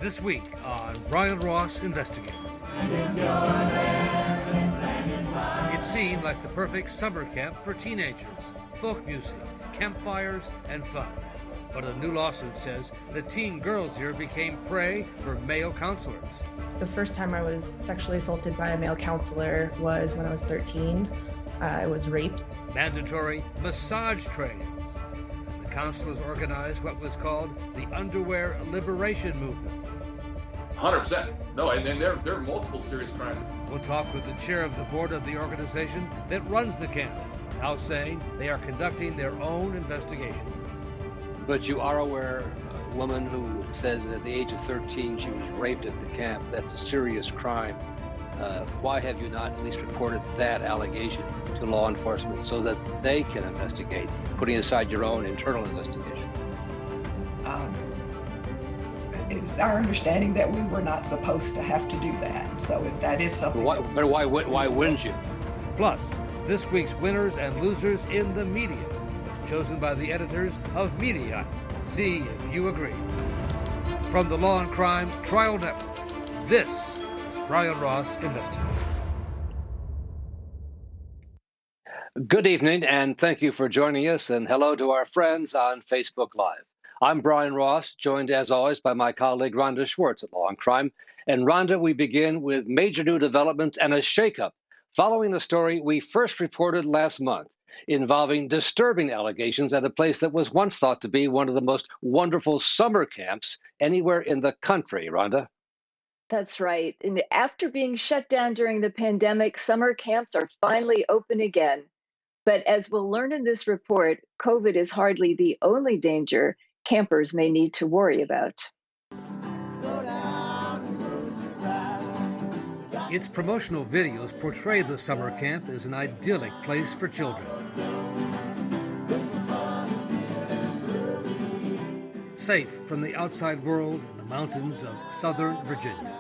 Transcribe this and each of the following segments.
This week on Brian Ross Investigates. It seemed like the perfect summer camp for teenagers. Folk music, campfires, and fun. But a new lawsuit says the teen girls here became prey for male counselors. The first time I was sexually assaulted by a male counselor was when I was 13. I was raped. Mandatory massage trains. The counselors organized what was called the Underwear Liberation Movement. 100%. No, and then there are multiple serious crimes. We'll talk with the chair of the board of the organization that runs the camp, now saying they are conducting their own investigation. But you are aware, a woman who says that at the age of 13 she was raped at the camp, that's a serious crime. Why have you not at least reported that allegation to law enforcement so that they can investigate, putting aside your own internal investigation? It's our understanding that we were not supposed to have to do that. So if that is something... But why wouldn't you? Plus, this week's winners and losers in the media was chosen by the editors of Mediaite. See if you agree. From the Law&Crime Trial Network, this is Brian Ross Investigates. Good evening, and thank you for joining us, and hello to our friends on Facebook Live. I'm Brian Ross, joined as always by my colleague Rhonda Schwartz at Law&Crime. And Rhonda, we begin with major new developments and a shakeup following the story we first reported last month involving disturbing allegations at a place that was once thought to be one of the most wonderful summer camps anywhere in the country. Rhonda? That's right. And after being shut down during the pandemic, summer camps are finally open again. But as we'll learn in this report, COVID is hardly the only danger campers may need to worry about. Its promotional videos portray the summer camp as an idyllic place for children. Safe from the outside world in the mountains of southern Virginia.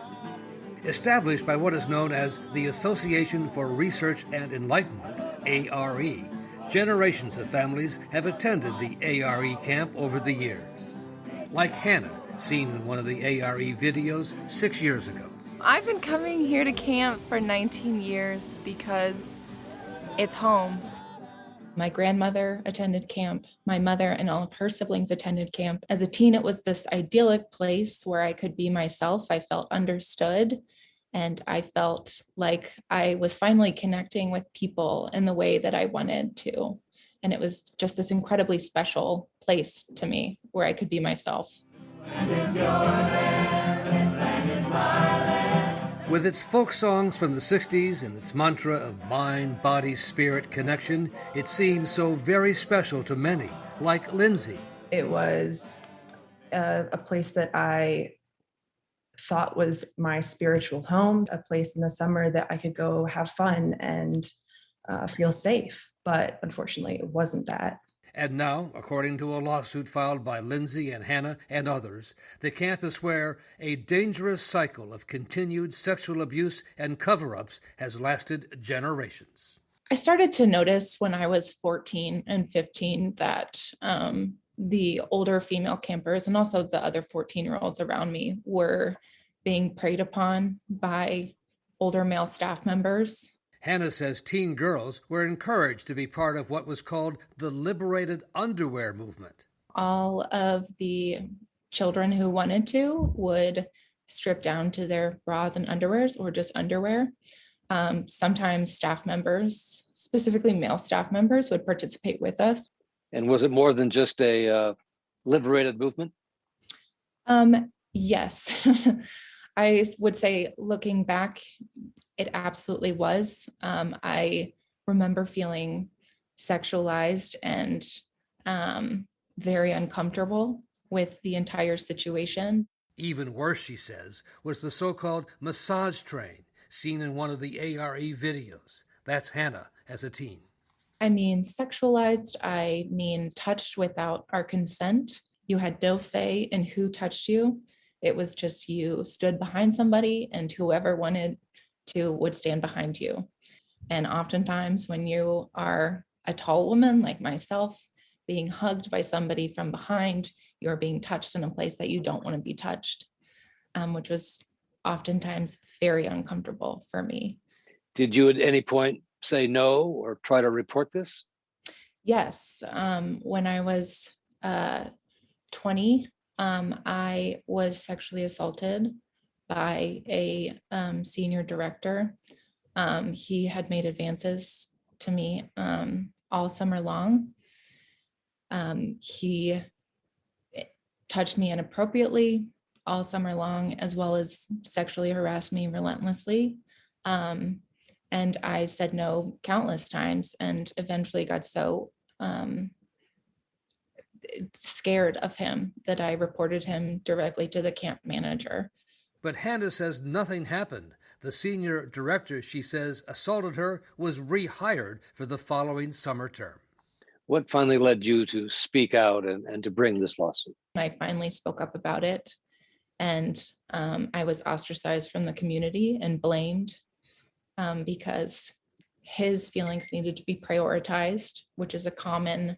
Established by what is known as the Association for Research and Enlightenment, ARE, generations of families have attended the ARE camp over the years. Like Hannah, seen in one of the ARE videos 6 years ago. I've been coming here to camp for 19 years because it's home. My grandmother attended camp. My mother and all of her siblings attended camp. As a teen, it was this idyllic place where I could be myself. I felt understood. And I felt like I was finally connecting with people in the way that I wanted to. And it was just this incredibly special place to me where I could be myself. With its folk songs from the 60s and its mantra of mind, body, spirit connection, it seems so very special to many, like Lindsay. It was a place that I thought was my spiritual home, a place in the summer that I could go have fun and feel safe. But unfortunately, it wasn't that. And now, according to a lawsuit filed by Lindsay and Hannah and others, the camp is where a dangerous cycle of continued sexual abuse and cover-ups has lasted generations. I started to notice when I was 14 and 15 that the older female campers and also the other 14-year-olds around me were being preyed upon by older male staff members. Hannah says teen girls were encouraged to be part of what was called the liberated underwear movement. All of the children who wanted to would strip down to their bras and underwears or just underwear. Sometimes staff members, specifically male staff members, would participate with us. And was it more than just a liberated movement? Yes. I would say, looking back, it absolutely was. I remember feeling sexualized and very uncomfortable with the entire situation. Even worse, she says, was the so-called massage train seen in one of the ARE videos. That's Hannah as a teen. I mean, sexualized, I mean touched without our consent. You had no say in who touched you. It was just you stood behind somebody and whoever wanted to would stand behind you. And oftentimes when you are a tall woman like myself, being hugged by somebody from behind, you're being touched in a place that you don't want to be touched. which was oftentimes very uncomfortable for me. Did you at any point say no or try to report this? Yes. When I was 20, I was sexually assaulted by a senior director. He had made advances to me all summer long. He touched me inappropriately all summer long, as well as sexually harassed me relentlessly. And I said no countless times, and eventually got so scared of him that I reported him directly to the camp manager. But Hannah says nothing happened. The senior director, she says, assaulted her was rehired for the following summer term. What finally led you to speak out and to bring this lawsuit? I finally spoke up about it, and I was ostracized from the community and blamed because his feelings needed to be prioritized, which is a common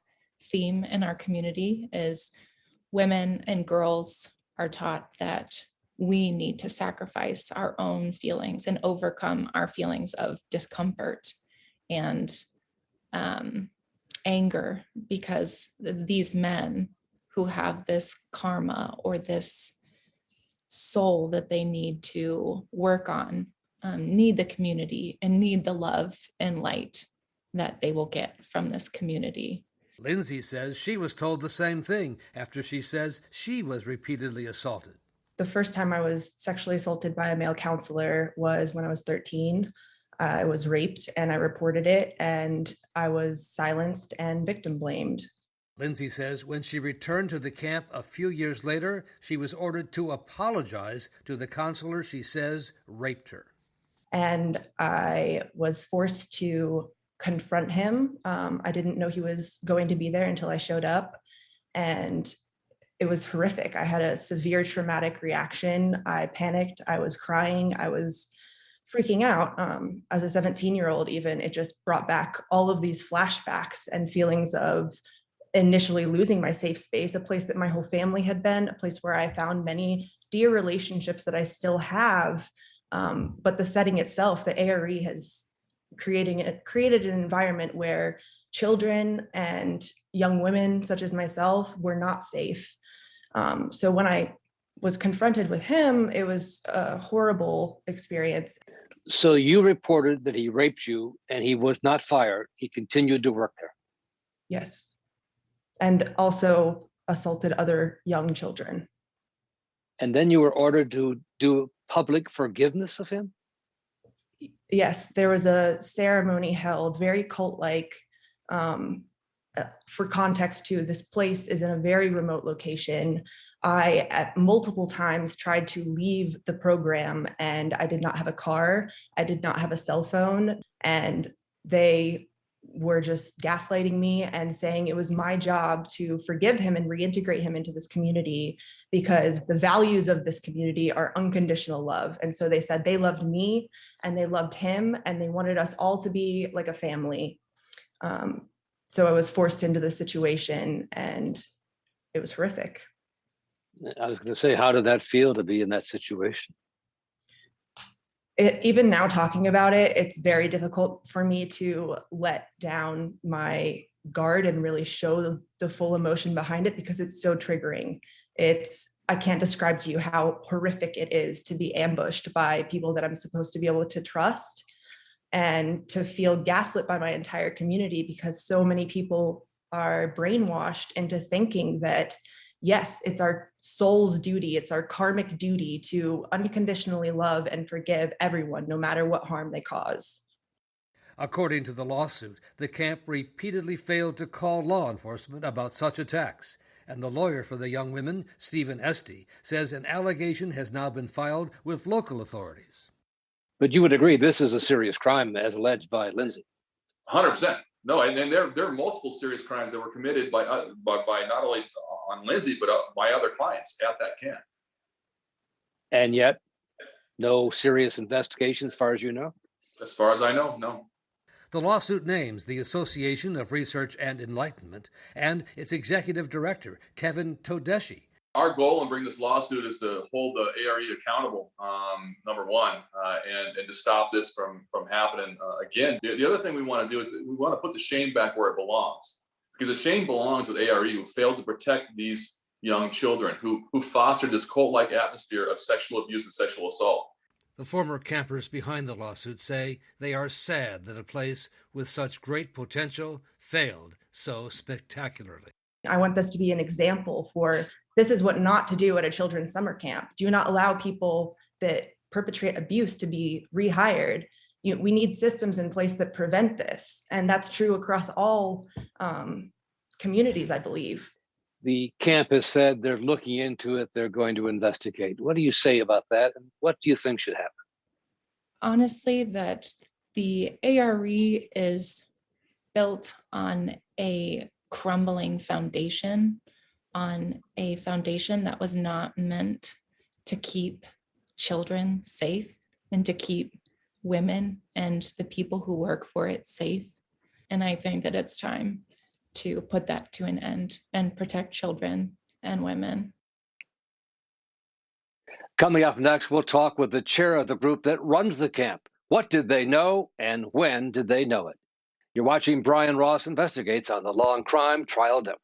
theme in our community. Is women and girls are taught that we need to sacrifice our own feelings and overcome our feelings of discomfort and anger, because these men who have this karma or this soul that they need to work on need the community and need the love and light that they will get from this community. Lindsay says she was told the same thing after she says she was repeatedly assaulted. The first time I was sexually assaulted by a male counselor was when I was 13. I was raped and I reported it, and I was silenced and victim blamed. Lindsay says when she returned to the camp a few years later, she was ordered to apologize to the counselor she says raped her. And I was forced to confront him. I didn't know he was going to be there until I showed up, and it was horrific. I had a severe traumatic reaction. I panicked. I was crying. I was freaking out. As a 17-year-old even, it just brought back all of these flashbacks and feelings of initially losing my safe space, a place that my whole family had been, a place where I found many dear relationships that I still have. But the setting itself, the ARE has created an environment where children and young women such as myself were not safe. So when I was confronted with him, it was a horrible experience. So you reported that he raped you and he was not fired. He continued to work there. Yes. And also assaulted other young children. And then you were ordered to do public forgiveness of him? Yes, there was a ceremony held, very cult-like. For context too, this place is in a very remote location. I, at multiple times, tried to leave the program, and I did not have a car. I did not have a cell phone, and they were just gaslighting me and saying it was my job to forgive him and reintegrate him into this community because the values of this community are unconditional love. And so they said they loved me and they loved him and they wanted us all to be like a family. So I was forced into this situation and it was horrific. I was going to say, how did that feel to be in that situation? Even now talking about it, it's very difficult for me to let down my guard and really show the full emotion behind it because it's so triggering. I can't describe to you how horrific it is to be ambushed by people that I'm supposed to be able to trust and to feel gaslit by my entire community because so many people are brainwashed into thinking that, yes, it's our soul's duty, it's our karmic duty to unconditionally love and forgive everyone, no matter what harm they cause. According to the lawsuit, the camp repeatedly failed to call law enforcement about such attacks, and the lawyer for the young women, Stephen Esty, says an allegation has now been filed with local authorities. But you would agree this is a serious crime as alleged by Lindsay. 100%. No, and then there are multiple serious crimes that were committed by not only on Lindsay, but by other clients at that camp. And yet, no serious investigation as far as you know? As far as I know, no. The lawsuit names the Association of Research and Enlightenment and its executive director, Kevin Todeschi. our goal in bringing this lawsuit is to hold the ARE accountable, number one, and to stop this from happening again. The other thing we want to do is we want to put the shame back where it belongs, because the shame belongs with ARE, who failed to protect these young children, who fostered this cult-like atmosphere of sexual abuse and sexual assault. The former campers behind the lawsuit say they are sad that a place with such great potential failed so spectacularly. I want this to be an example for this is what not to do at a children's summer camp. Do not allow people that perpetrate abuse to be rehired. We need systems in place that prevent this. And that's true across all communities, I believe. The camp has said they're looking into it. They're going to investigate. What do you say about that? And what do you think should happen? Honestly, that the ARE is built on a crumbling foundation, on a foundation that was not meant to keep children safe and to keep women and the people who work for it safe. And I think that it's time to put that to an end and protect children and women. Coming up next, we'll talk with the chair of the group that runs the camp. What did they know and when did they know it? You're watching Brian Ross Investigates on the Law and Crime Trial Network.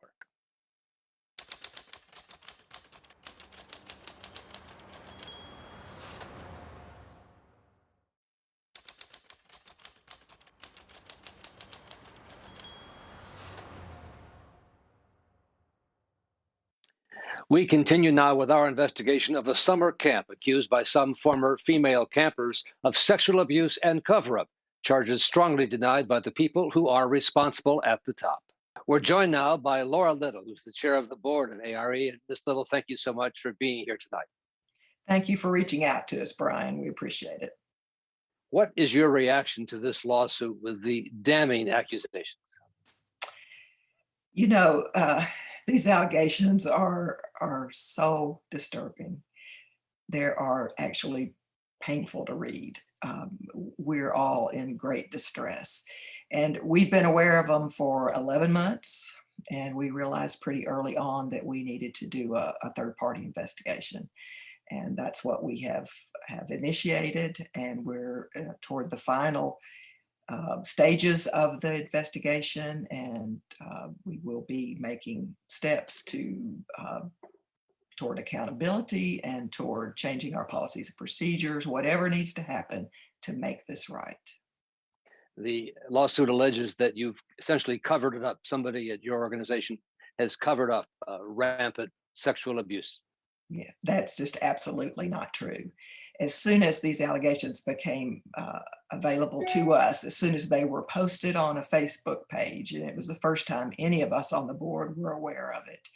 We continue now with our investigation of a summer camp accused by some former female campers of sexual abuse and cover-up, charges strongly denied by the people who are responsible at the top. We're joined now by Laura Little, who's the chair of the board at ARE. And Ms. Little, thank you so much for being here tonight. Thank you for reaching out to us, Brian. We appreciate it. What is your reaction to this lawsuit with the damning accusations? You know, these allegations are so disturbing. They are actually painful to read. We're all in great distress. And we've been aware of them for 11 months. And we realized pretty early on that we needed to do a third-party investigation. And that's what we have initiated. And we're toward the final stages of the investigation, and we will be making steps toward accountability and toward changing our policies and procedures, whatever needs to happen to make this right. The lawsuit alleges that you've essentially covered it up. Somebody at your organization has covered up rampant sexual abuse. Yeah, that's just absolutely not true. As soon as these allegations became available to us, as soon as they were posted on a Facebook page, and it was the first time any of us on the board were aware of it,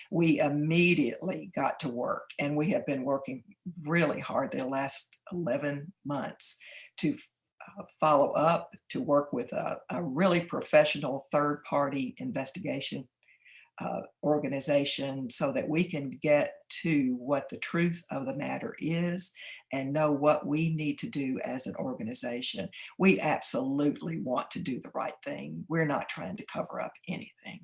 we immediately got to work. And we have been working really hard the last 11 months to follow up, to work with a really professional third-party investigation organization so that we can get to what the truth of the matter is and know what we need to do as an organization. We absolutely want to do the right thing. We're not trying to cover up anything.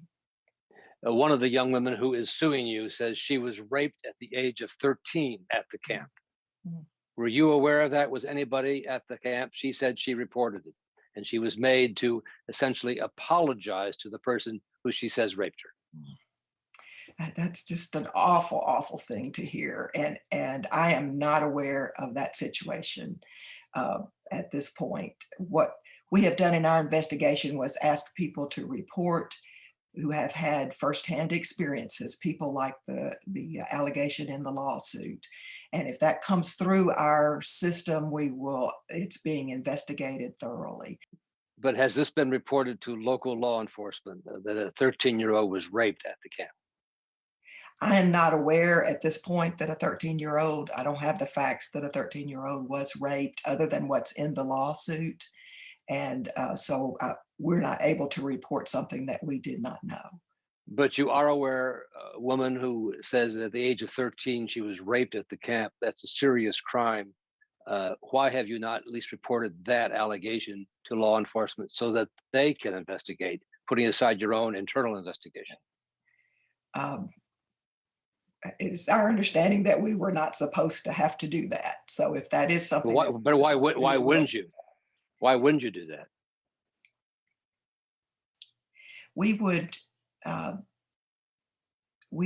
One of the young women who is suing you says she was raped at the age of 13 at the camp. Mm-hmm. Were you aware of that? Was anybody at the camp? She said she reported it, and she was made to essentially apologize to the person who she says raped her. That's just an awful, awful thing to hear. And I am not aware of that situation at this point. What we have done in our investigation was ask people to report who have had firsthand experiences, people like the allegation in the lawsuit. And if that comes through our system, it's being investigated thoroughly. But has this been reported to local law enforcement that a 13-year-old was raped at the camp? I am not aware at this point that a 13-year-old, I don't have the facts that a 13-year-old was raped other than what's in the lawsuit. And so we're not able to report something that we did not know. But you are aware, a woman who says that at the age of 13, she was raped at the camp, that's a serious crime. Why have you not at least reported that allegation to law enforcement so that they can investigate, putting aside your own internal investigation? it is our understanding that we were not supposed to have to do that. So if that is something, But why wouldn't you? Why wouldn't you do that? We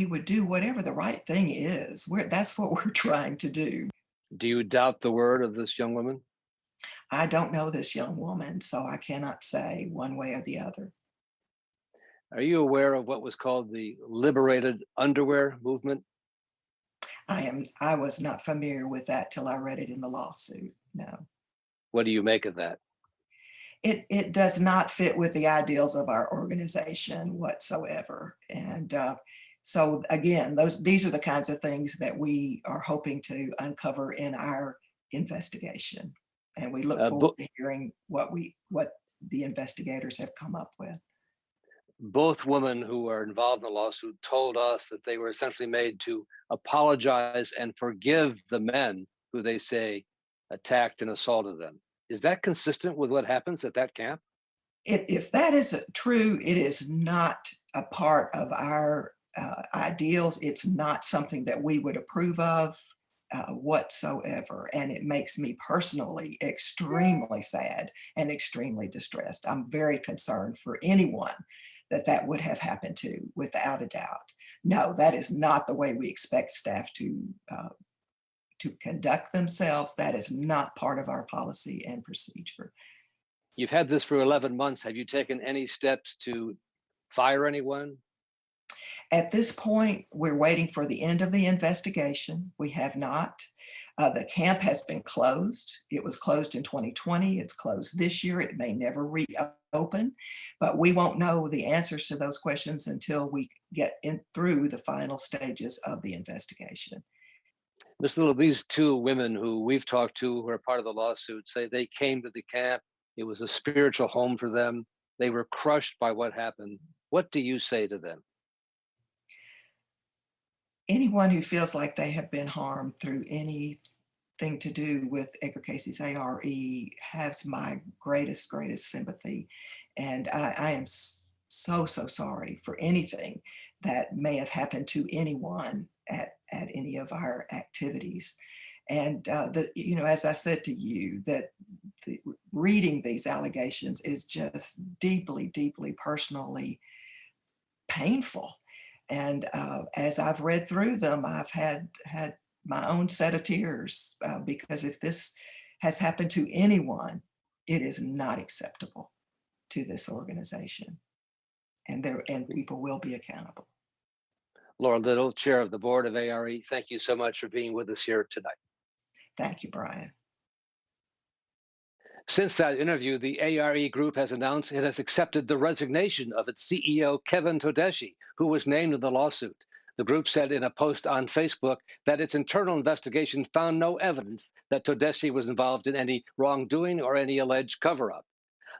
would do whatever the right thing is. That's what we're trying to do. Do you doubt the word of this young woman? I don't know this young woman, so I cannot say one way or the other. Are you aware of what was called the liberated underwear movement? I was not familiar with that till I read it in the lawsuit. No. What do you make of that? It does not fit with the ideals of our organization whatsoever. And so again, these are the kinds of things that we are hoping to uncover in our investigation. And we look forward to hearing what the investigators have come up with. Both women who are involved in the lawsuit told us that they were essentially made to apologize and forgive the men who they say attacked and assaulted them. Is that consistent with what happens at that camp? If that is true, it is not a part of our ideals. It's not something that we would approve of whatsoever. And it makes me personally extremely sad and extremely distressed. I'm very concerned for anyone that would have happened to, without a doubt. No, that is not the way we expect staff to conduct themselves. That is not part of our policy and procedure. You've had this for 11 months. Have you taken any steps to fire anyone? At this point, we're waiting for the end of the investigation. We have not. The camp has been closed. It was closed in 2020. It's closed this year. It may never reopen, but we won't know the answers to those questions until we get through the final stages of the investigation. Ms. Little, these two women who we've talked to who are part of the lawsuit say they came to the camp. It was a spiritual home for them. They were crushed by what happened. What do you say to them? Anyone who feels like they have been harmed through anything to do with Edgar Casey's ARE has my greatest sympathy. And I am so sorry for anything that may have happened to anyone at any of our activities. And as I said to you, that reading these allegations is just deeply personally painful. And as I've read through them, I've had my own set of tears because if this has happened to anyone, it is not acceptable to this organization, and people will be accountable. Laura Little, Chair of the Board of ARE, thank you so much for being with us here tonight. Thank you, Brian. Since that interview, the ARE group has announced it has accepted the resignation of its CEO, Kevin Todeschi, who was named in the lawsuit. The group said in a post on Facebook that its internal investigation found no evidence that Todeschi was involved in any wrongdoing or any alleged cover-up.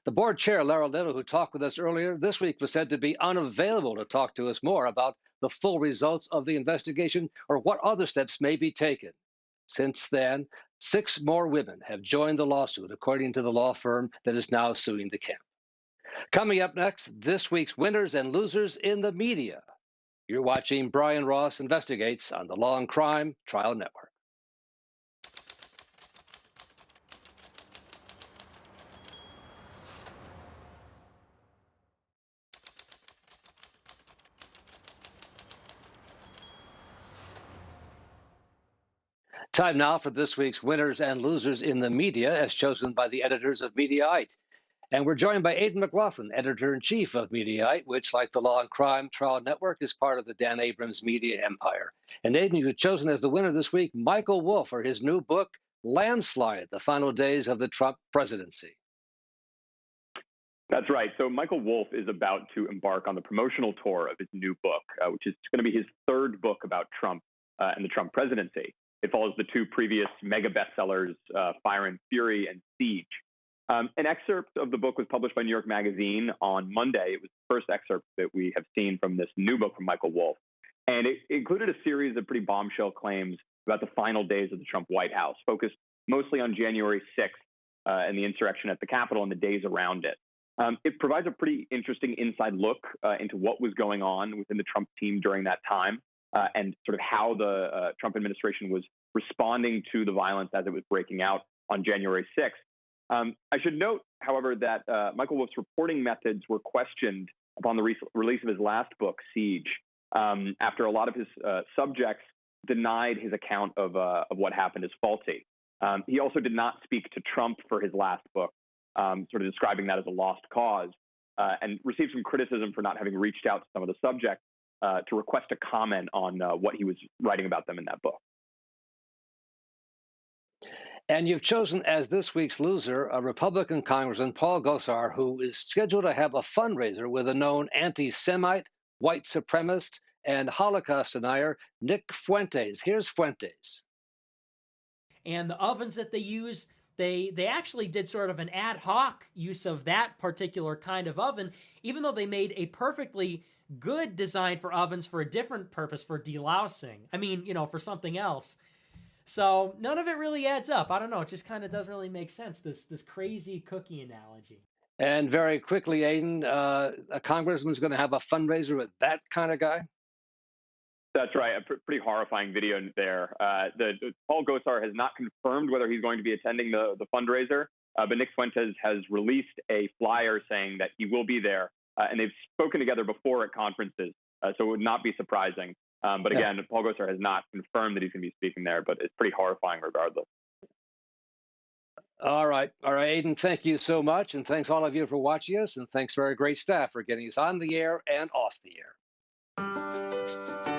The board chair, Laura Little, who talked with us earlier this week, was said to be unavailable to talk to us more about the full results of the investigation or what other steps may be taken. Since then, 6 more women have joined the lawsuit, according to the law firm that is now suing the camp. Coming up next, this week's winners and losers in the media. You're watching Brian Ross Investigates on the Law and Crime Trial Network. Time now for this week's winners and losers in the media, as chosen by the editors of Mediaite. And we're joined by Aidan McLaughlin, editor-in-chief of Mediaite, which, like the Law and Crime Trial Network, is part of the Dan Abrams media empire. And Aidan, you were chosen as the winner this week, Michael Wolff, for his new book, Landslide, The Final Days of the Trump Presidency. That's right. So Michael Wolff is about to embark on the promotional tour of his new book, which is going to be his 3rd book about Trump and the Trump presidency. It follows the 2 previous mega bestsellers, Fire and Fury and Siege. An excerpt of the book was published by New York Magazine on Monday. It was the first excerpt that we have seen from this new book from Michael Wolff. And it included a series of pretty bombshell claims about the final days of the Trump White House, focused mostly on January 6th and the insurrection at the Capitol and the days around it. It provides a pretty interesting inside look into what was going on within the Trump team during that time. and sort of how the Trump administration was responding to the violence as it was breaking out on January 6th. I should note, however, that Michael Wolff's reporting methods were questioned upon the release of his last book, Siege, after a lot of his subjects denied his account of what happened as faulty. He also did not speak to Trump for his last book, sort of describing that as a lost cause, and received some criticism for not having reached out to some of the subjects to request a comment on what he was writing about them in that book. And you've chosen as this week's loser a Republican Congressman, Paul Gosar, who is scheduled to have a fundraiser with a known anti-Semite, white supremacist, and Holocaust denier, Nick Fuentes. Here's Fuentes. And the ovens that they use, they actually did sort of an ad hoc use of that particular kind of oven, even though they made a perfectly good design for ovens for a different purpose, for delousing. I mean, for something else. So none of it really adds up. I don't know. It just kind of doesn't really make sense, this crazy cookie analogy. And very quickly, Aidan, a congressman's going to have a fundraiser with that kind of guy? That's right. A pretty horrifying video there. Paul Gosar has not confirmed whether he's going to be attending the fundraiser, but Nick Fuentes has released a flyer saying that he will be there, and they've spoken together before at conferences, so it would not be surprising. But again, Paul Gosar has not confirmed that he's going to be speaking there, but it's pretty horrifying regardless. All right, Aidan, thank you so much, and thanks all of you for watching us, and thanks to our great staff for getting us on the air and off the air.